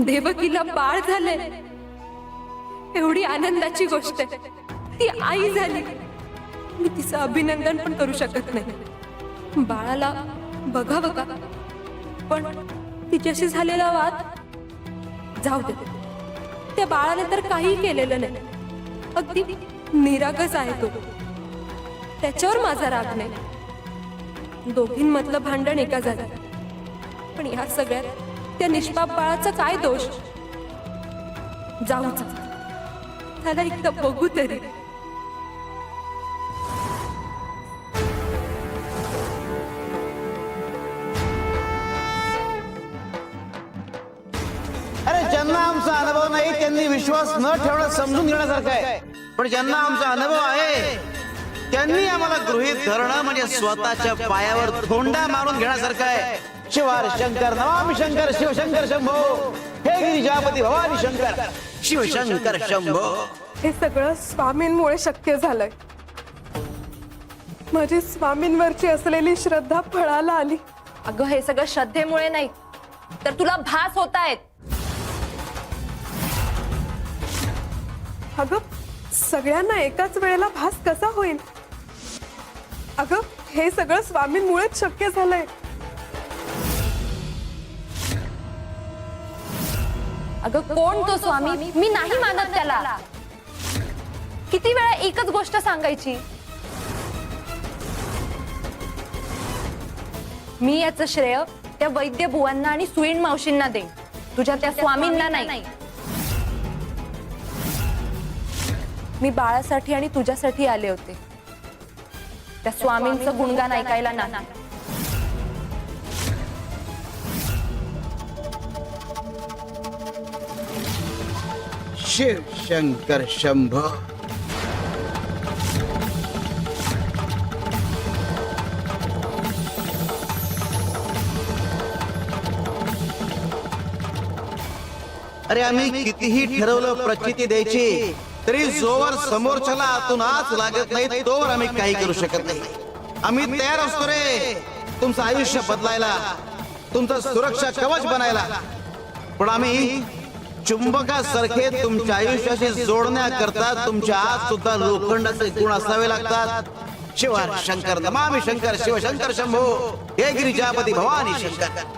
देवकीला बाळ झाले, एवढी आनंदाची गोष्ट आहे. ती आई झाली. मी तिचं अभिनंदन पण करू शकत नाही. बाळाला बघावं का, पण तिच्याशी झालेला वाद जाऊ दे. त्या बाळाने तर काही केलेलं नाही. अगदी निरागस आहे तो. त्याच्यावर माझा राग नाही. दोघींमधलं भांडण एका जागी, पण या सगळ्यात त्या निष्पाप बाळाचा काय दोष? जाऊ त्याला एकदा बघू तरी. अरे ज्यांना आमचा अनुभव नाही त्यांनी विश्वास न ठेवणं समजून घेण्यासारखं आहे. पण ज्यांना आमचा अनुभव आहे त्यांनी आम्हाला गृहीत धरणं म्हणजे स्वतःच्या पायावर धोंडा मारून घेण्यासारखं आहे. शिवार शंकर नमामि शंकर शिवशंकर शंभो, हे गिरिजापती भवानी शंकर शिवशंकर शंभो. हे सगळं स्वामींमुळे शक्य झालंय. माझी स्वामींवरची असलेली श्रद्धा फळाला आली. अगं हे सगळं श्रद्धेमुळे नाही, तर तुला भास होतायत. अगं सगळ्यांना एकाच वेळेला भास कसा होईल? अगं हे सगळं स्वामींमुळेच शक्य झालंय. अगं कोण तो स्वामी? मी नाही मानत त्याला. किती वेळा एकच गोष्ट सांगायची? मी याचं श्रेय त्या वैद्य बुवांना आणि सुईण मावशींना देईन, तुझ्या त्या स्वामींना नाही. मी बाळासाठी आणि तुझ्यासाठी आले होते, त्या स्वामींचं गुणगान ऐकायला नाही. शिव शंकर शंभो. अरे आम्ही कितीही ठरवलं प्रचिती द्यायची, तरी जोवर समोरच्याला आतून आच लागत नाही तोवर आम्ही काही करू शकत नाही. आम्ही तयार असतो रे तुमचं आयुष्य बदलायला, तुमचं सुरक्षा कवच बनायला. पण आम्ही चुंबकासारखे तुमच्या आयुष्याशी जोडण्याकरता तुमच्या आत सुद्धा लोखंडाचे गुण असावे लागतात. शिवार शंकर नमामि शंकर शिवशंकर शंभो, हे गिरिजापती भवानी शंकर.